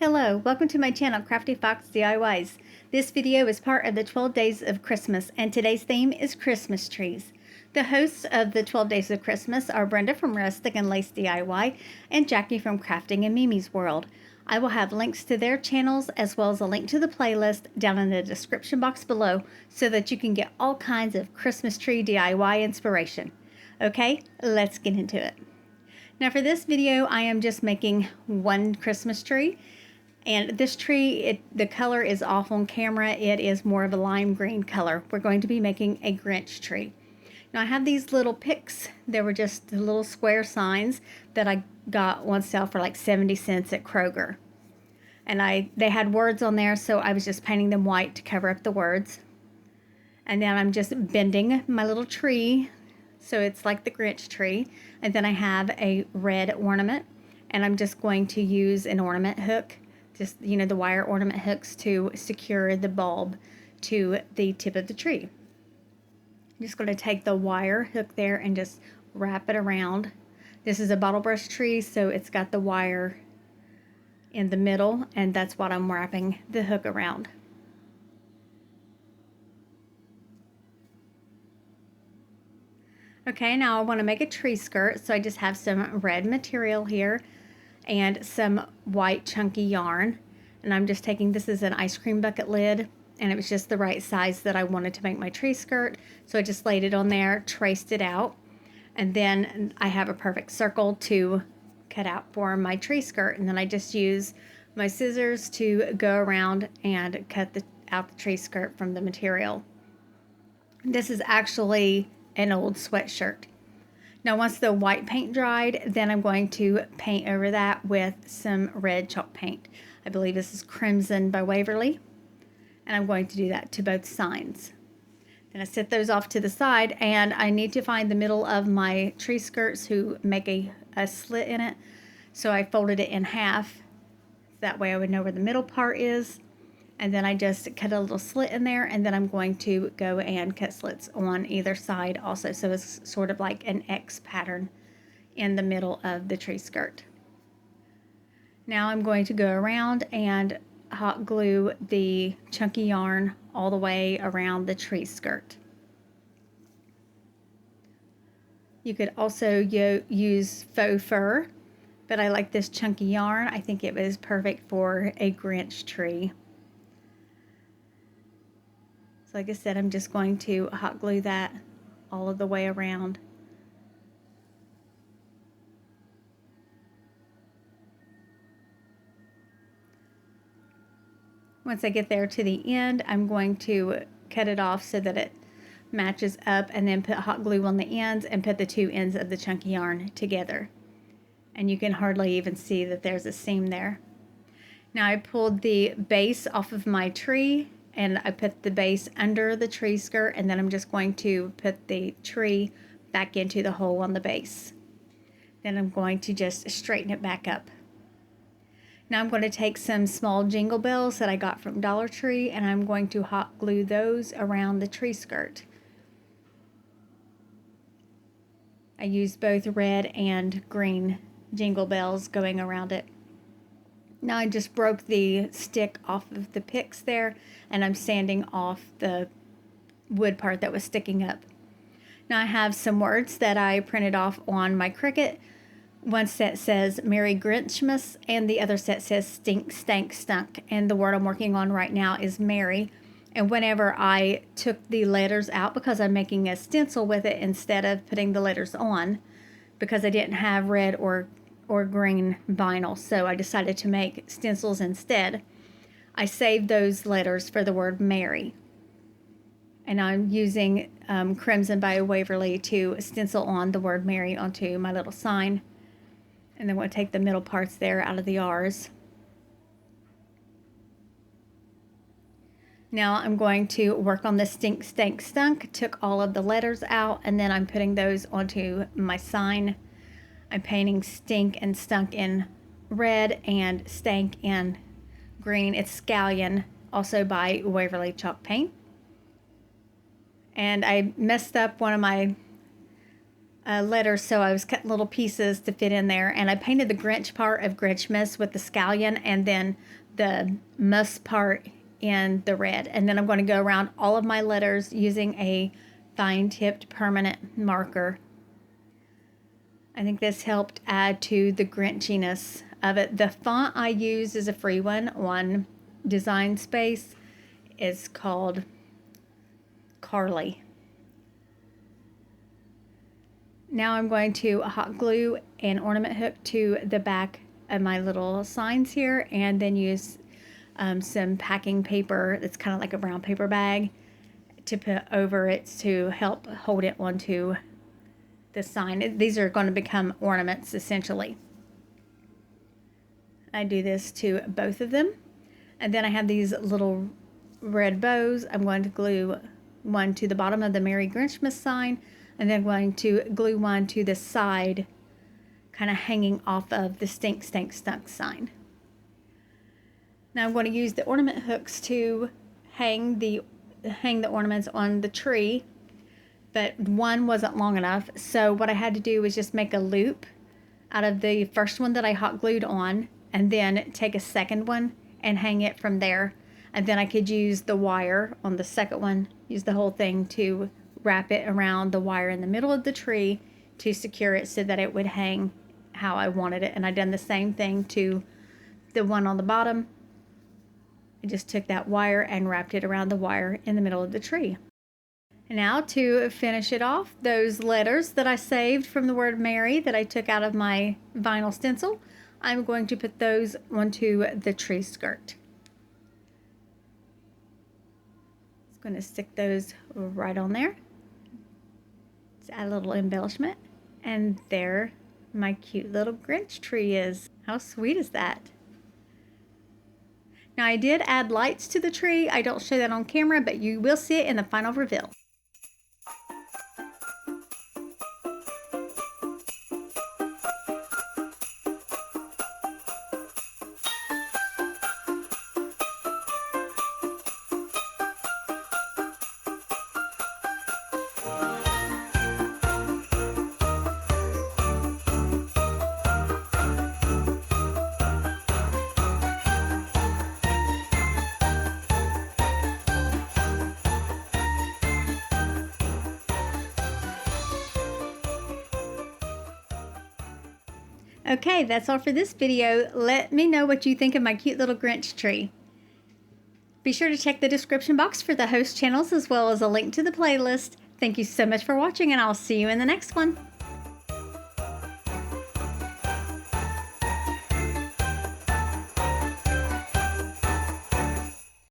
Hello, welcome to my channel, Crafty Fox DIYs. This video is part of the 12 Days of Christmas, and today's theme is Christmas trees. The hosts of the 12 Days of Christmas are Brenda from Rustic and Lace DIY and Jackie from Crafting and Mimi's World. I will have links to their channels as well as a link to the playlist down in the description box below so that you can get all kinds of Christmas tree DIY inspiration. Okay, let's get into it. Now for this video, I am just making one Christmas tree. And this tree, the color is off on camera. It is more of a lime green color. We're going to be making a Grinch tree. Now I have these little picks. They were just little square signs that I got on sale for like 70 cents at Kroger. And they had words on there, so I was just painting them white to cover up the words. And then I'm just bending my little tree so it's like the Grinch tree. And then I have a red ornament, and I'm just going to use an ornament hook. Just, the wire ornament hooks to secure the bulb to the tip of the tree. I'm just going to take the wire hook there and just wrap it around. This is a bottle brush tree, so it's got the wire in the middle, and that's what I'm wrapping the hook around. Okay, now I want to make a tree skirt, so I just have some red material here and some white chunky yarn, and I'm just taking, this is an ice cream bucket lid, and it was just the right size that I wanted to make my tree skirt, so I just laid it on there, traced it out, and then I have a perfect circle to cut out for my tree skirt, and then I just use my scissors to go around and cut out the tree skirt from the material. This is actually an old sweatshirt. Now once the white paint dried, then I'm going to paint over that with some red chalk paint. I believe this is Crimson by Waverly, and I'm going to do that to both sides. Then I set those off to the side, and I need to find the middle of my tree skirts to make a slit in it. So I folded it in half, that way I would know where the middle part is. And then I just cut a little slit in there, and then I'm going to go and cut slits on either side also, so it's sort of like an X pattern in the middle of the tree skirt. Now I'm going to go around and hot glue the chunky yarn all the way around the tree skirt. You could also use faux fur, but I like this chunky yarn. I think it was perfect for a Grinch tree. Like I said, I'm just going to hot glue that all of the way around. Once I get there to the end, I'm going to cut it off so that it matches up, and then put hot glue on the ends and put the two ends of the chunky yarn together. And you can hardly even see that there's a seam there. Now I pulled the base off of my tree, and I put the base under the tree skirt, and then I'm just going to put the tree back into the hole on the base. Then I'm going to just straighten it back up. Now I'm going to take some small jingle bells that I got from Dollar Tree, and I'm going to hot glue those around the tree skirt. I used both red and green jingle bells going around it. Now I just broke the stick off of the picks there, and I'm sanding off the wood part that was sticking up. Now I have some words that I printed off on my Cricut. One set says Merry Grinchmas, and the other set says Stink, Stank, Stunk. And the word I'm working on right now is Merry. And whenever I took the letters out, because I'm making a stencil with it instead of putting the letters on, because I didn't have red or green vinyl, so I decided to make stencils instead. I saved those letters for the word Merry, and I'm using Crimson by Waverly to stencil on the word Merry onto my little sign, and then we'll take the middle parts there out of the R's. Now I'm going to work on the Stink, Stank, Stunk. Took all of the letters out, and then I'm putting those onto my sign. I'm painting Stink and Stunk in red and Stank in green. It's Scallion, also by Waverly Chalk Paint. And I messed up one of my letters, so I was cutting little pieces to fit in there. And I painted the Grinch part of Grinchmas with the scallion, and then the muss part in the red. And then I'm going to go around all of my letters using a fine-tipped permanent marker. I think this helped add to the Grinchiness of it. The font I use is a free one on Design Space. It's called Carly. Now I'm going to hot glue an ornament hook to the back of my little signs here, and then use some packing paper that's kind of like a brown paper bag to put over it to help hold it onto the sign. These are going to become ornaments essentially. I do this to both of them. And then I have these little red bows. I'm going to glue one to the bottom of the Merry Grinchmas sign, and then I'm going to glue one to the side, kind of hanging off of the Stink Stank Stunk sign. Now I'm going to use the ornament hooks to hang the ornaments on the tree, but one wasn't long enough, so what I had to do was just make a loop out of the first one that I hot glued on, and then take a second one and hang it from there. And then I could use the wire on the second one, use the whole thing to wrap it around the wire in the middle of the tree to secure it so that it would hang how I wanted it. And I done the same thing to the one on the bottom. I just took that wire and wrapped it around the wire in the middle of the tree. And now to finish it off, those letters that I saved from the word Merry that I took out of my vinyl stencil, I'm going to put those onto the tree skirt. Just going to stick those right on there. Just add a little embellishment. And there my cute little Grinch tree is. How sweet is that? Now I did add lights to the tree. I don't show that on camera, but you will see it in the final reveal. Okay, that's all for this video. Let me know what you think of my cute little Grinch tree. Be sure to check the description box for the host channels as well as a link to the playlist. Thank you so much for watching, and I'll see you in the next one.